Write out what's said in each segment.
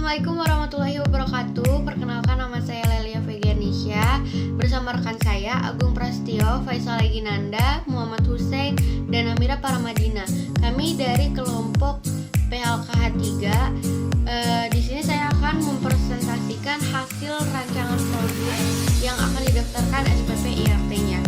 Assalamualaikum warahmatullahi wabarakatuh. Perkenalkan, nama saya Lelia Veganisha. Bersama rekan saya Agung Prastio, Faisal Eginanda, Muhammad Hussein, dan Amira Paramadina. Kami dari kelompok PLKH 3. Di sini saya akan mempresentasikan hasil rancangan produk yang akan didaftarkan SPP IRT-nya.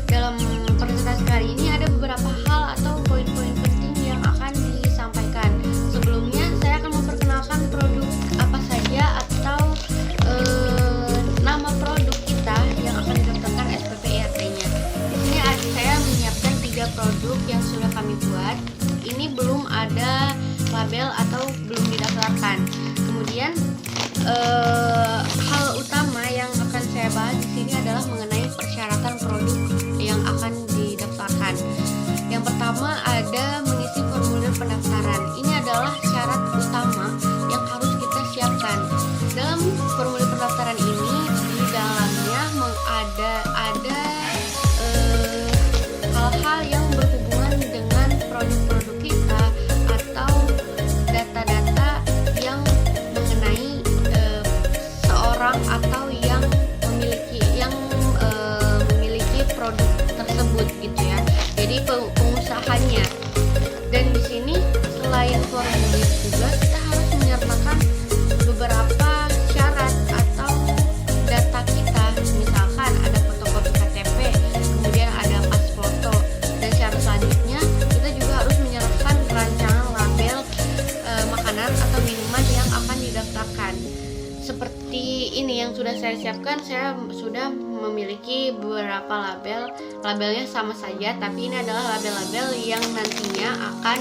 Dalam presentasi kali ini ada beberapa hal atau poin-poin penting yang akan disampaikan. Sebelumnya saya akan memperkenalkan produk apa saja atau nama produk kita yang akan didaftarkan SPP IRT-nya. Di sini saya menyiapkan 3 produk yang sudah kami buat. Ini belum ada label atau belum didaftarkan. Kemudian hal utama yang akan saya bahas di sini adalah mengenai persyaratan produk yang akan didaftarkan. Yang pertama ada mengisi formulir pendaftaran. Ini adalah syarat utama yang harus kita siapkan. Dalam formulir pendaftaran ini di dalamnya ada hal-hal yang berhubungan dengan produk-produk kita atau data-data yang mengenai seorang atau yang memiliki produk tersebut gitu ya. Jadi pengusahanya. Dan di sini selain formulir juga kita harus menyertakan beberapa syarat atau data kita. Misalkan ada fotokopi KTP, kemudian ada pas foto, dan syarat selanjutnya kita juga harus menyertakan rancangan label makanan atau minuman yang akan didaftarkan. Seperti ini yang sudah saya siapkan, saya sudah memiliki beberapa label. Labelnya sama saja, tapi ini adalah label-label yang nantinya akan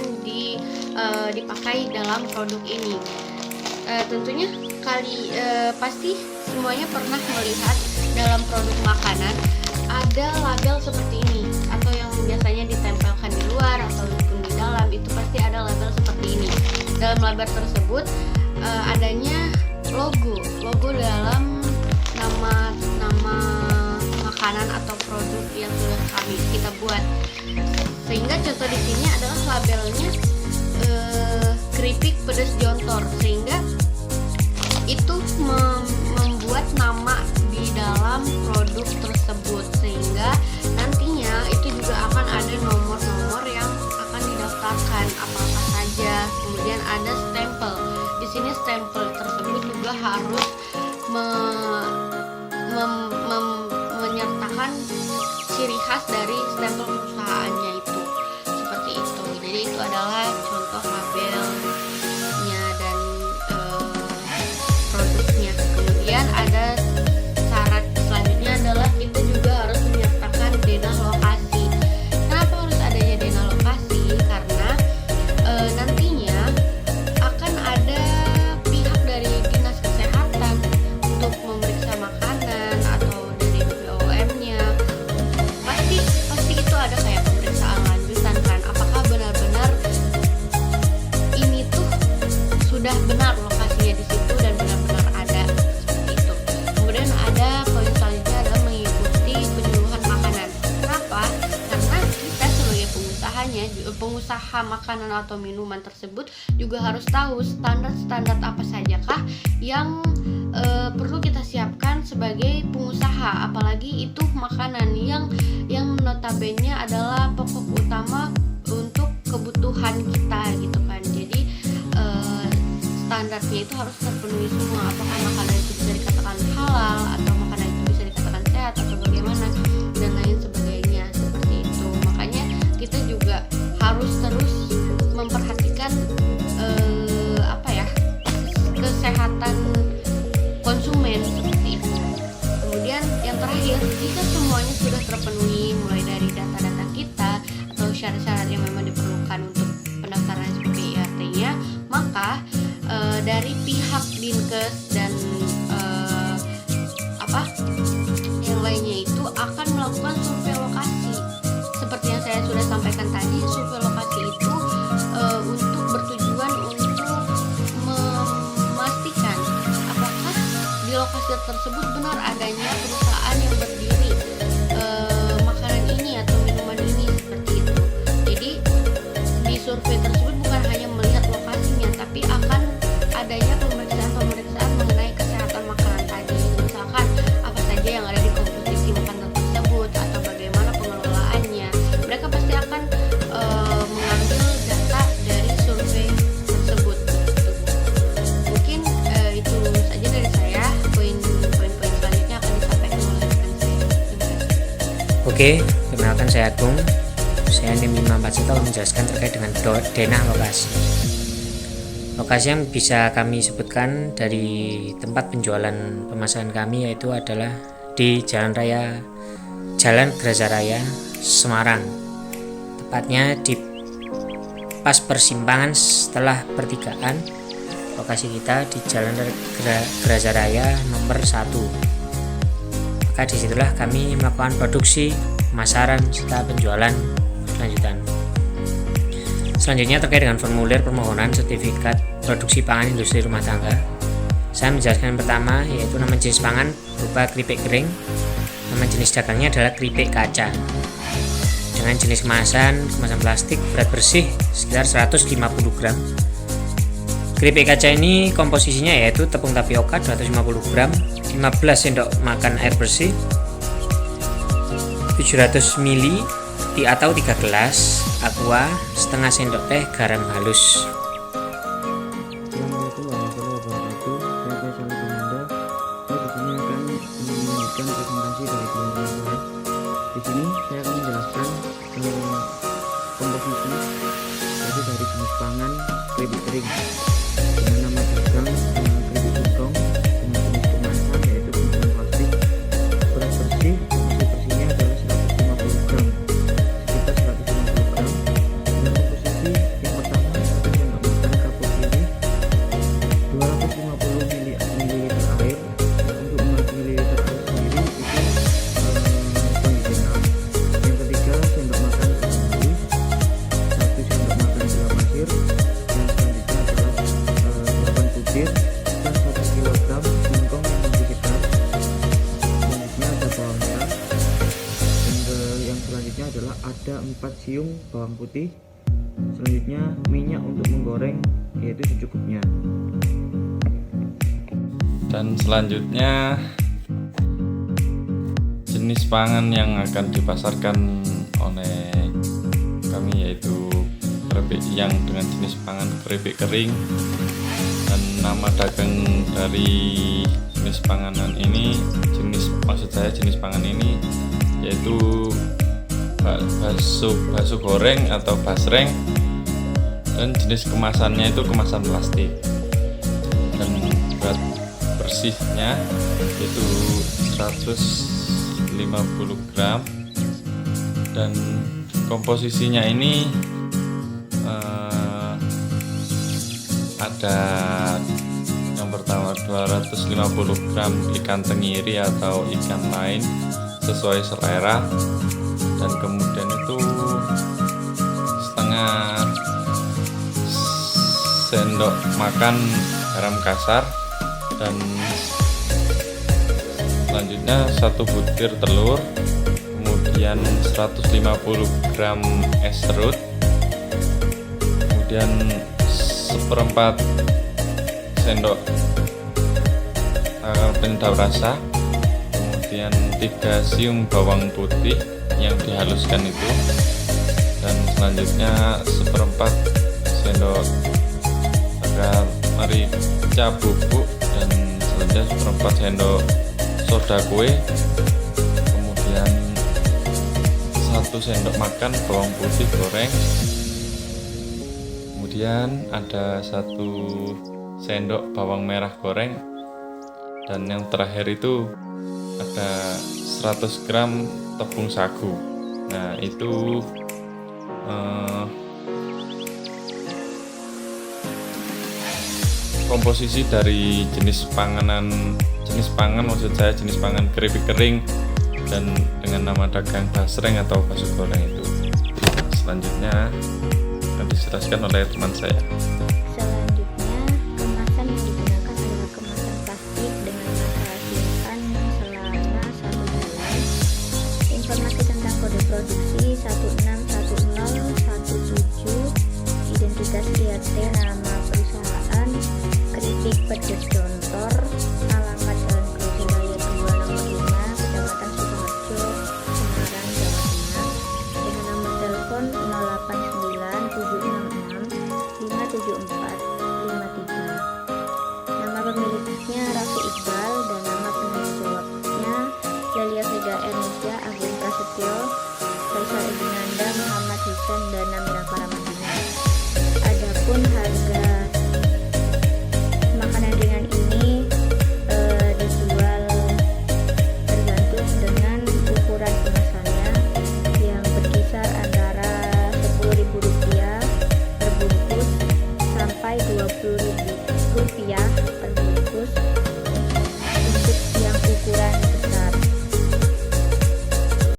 dipakai dalam produk ini. Tentunya pasti semuanya pernah melihat dalam produk makanan ada label seperti ini, atau yang biasanya ditempelkan di luar ataupun di dalam, itu pasti ada label seperti ini. Dalam label tersebut adanya logo dalam nama makanan atau produk yang sudah kita buat. Sehingga contoh di sini adalah labelnya keripik pedas jontor, sehingga itu membuat nama di dalam produk tersebut, sehingga nantinya itu juga akan ada nomor-nomor yang akan didaftarkan apa-apa saja. Kemudian ada stempel. Di sini stempel tersebut juga harus menyertakan ciri khas dari stempel perusahaannya itu, seperti itu. Jadi itu adalah contoh labelnya dan produknya. Kemudian ada syarat selanjutnya adalah kita juga harus menyertakan denah lokasi. Kenapa harus adanya denah lokasi? Karena nantinya akan ada pihak dari dinas kesehatan untuk memeriksa makanan atau dari BPOM-nya. Pasti itu ada kayak pemeriksaan lanjutan kan, apakah benar-benar ini tuh sudah benar lokasinya di situ dan benar-benar ada, seperti itu. Kemudian ada poin selanjutnya adalah mengikuti penyuluhan makanan. Kenapa? Karena kita sebagai pengusaha makanan atau minuman tersebut juga harus tahu standar-standar apa sajakah yang perlu kita siapkan sebagai pengusaha, apalagi itu makanan yang notabene adalah pokok utama untuk kebutuhan kita gitu kan. Jadi standarnya itu harus terpenuhi semua. Apakah makanan itu bisa dikatakan halal atau makanan itu bisa dikatakan sehat atau bagaimana dan lain sebagainya, seperti itu. Makanya kita juga harus terus memperhatikan kesehatan konsumen, seperti itu. Kemudian yang terakhir, jika semuanya sudah terpenuhi mulai dari data-data kita atau syarat-syarat yang memang diperlukan untuk pendaftaran SPP IRT-nya, maka dari pihak Dinkes dan yang lainnya itu akan melakukan survei lokasi. Seperti yang saya sudah sampaikan tadi, survei lokasi itu untuk bertujuan untuk memastikan apakah di lokasi tersebut benar adanya perusahaan yang berdiri makanan ini atau minuman ini, seperti itu. Jadi di survei tersebut bukan hanya melihat lokasinya, tapi akan adanya pemeriksaan Oke, perkenalkan saya Agung. Saya NIM 541 akan menjelaskan terkait dengan denah lokasi. Lokasi yang bisa kami sebutkan dari tempat penjualan pemasaran kami yaitu adalah di Jalan Graza Raya Semarang. Tepatnya di pas persimpangan setelah pertigaan. Lokasi kita di Jalan Graza Raya nomor 1. Maka disitulah kami melakukan produksi, pemasaran, serta penjualan lanjutan. Selanjutnya terkait dengan formulir permohonan sertifikat produksi pangan industri rumah tangga. Saya menjelaskan yang pertama yaitu nama jenis pangan berupa keripik kering. Nama jenis dagangnya adalah keripik kaca. Dengan jenis kemasan plastik berat bersih sekitar 150 gram. Keripik kaca ini komposisinya yaitu tepung tapioka 250 gram, 15 sendok makan air bersih, 700 ml atau 3 gelas aqua, setengah sendok teh garam halus. Assalamualaikum warahmatullahi wabarakatuh. Saya Faisal Komanda. Saya di sini akan menunjukkan presentasi dari teman-teman saya. Di sini saya akan menjelaskan komposisi yaitu dari jenis pangan keripik kering dengan nama dagang keripik singkong, dengan jenis kemasan yaitu kemasan plastik berat bersih. Bersihnya adalah 150 gram, sekitar 150 gram. Dan komposisi yang pertama satu sendok makan kapur kiri, 250 ml air. Untuk ml air sendiri itu kondisional. Yang ketiga sendok makan garam halus, 1 sendok makan gula pasir. Yang selanjutnya adalah 8 butir dan 1 kg singkong yang masih segar. Selanjutnya ada bawang merah. Yang selanjutnya adalah ada 4 siung bawang putih. Selanjutnya minyak untuk menggoreng yaitu secukupnya. Dan selanjutnya jenis pangan yang akan dipasarkan oleh kami yaitu keripik yang dengan jenis pangan keripik kering, dan nama dagang dari jenis panganan ini jenis pangan ini yaitu bakso goreng atau basreng, dan jenis kemasannya itu kemasan plastik, dan berat bersihnya itu 150 gram, dan komposisinya ini ada yang pertama 250 gram ikan tenggiri atau ikan lain sesuai selera, dan kemudian itu setengah sendok makan garam kasar, dan selanjutnya 1 butir telur, kemudian 150 gram es serut, kemudian 1/4 sendok penyedap rasa, kemudian 3 siung bawang putih yang dihaluskan itu, dan selanjutnya 1/4 sendok merica bubuk, dan selanjutnya 1/4 sendok soda kue, kemudian 1 sendok makan bawang putih goreng, kemudian ada 1 sendok bawang merah goreng, dan yang terakhir itu ada 100 gram tepung sagu. Nah, itu komposisi dari jenis pangan keripik kering dan dengan nama dagang basreng atau bakso goreng itu. Selanjutnya akan dijelaskan oleh teman saya. Selanjutnya, kemasan yang digunakan adalah kemasan plastik dengan masa simpan selama 1 bulan. Informasi tentang kode produksi 1610117, identitas IRT, nama perusahaan Keripik Pedes Dontor, alamat Jalan Graza Raya 2 nomor 5, Kecamatan Sukoharjo, Semarang, Jawa Tengah, dengan nomor telepon 089266 57453. Nama pemiliknya Raffi Iqbal dan nama penanggung jawabnya Lelia Vega Ernisa Agung Prasetyo. dan Dana Merah Para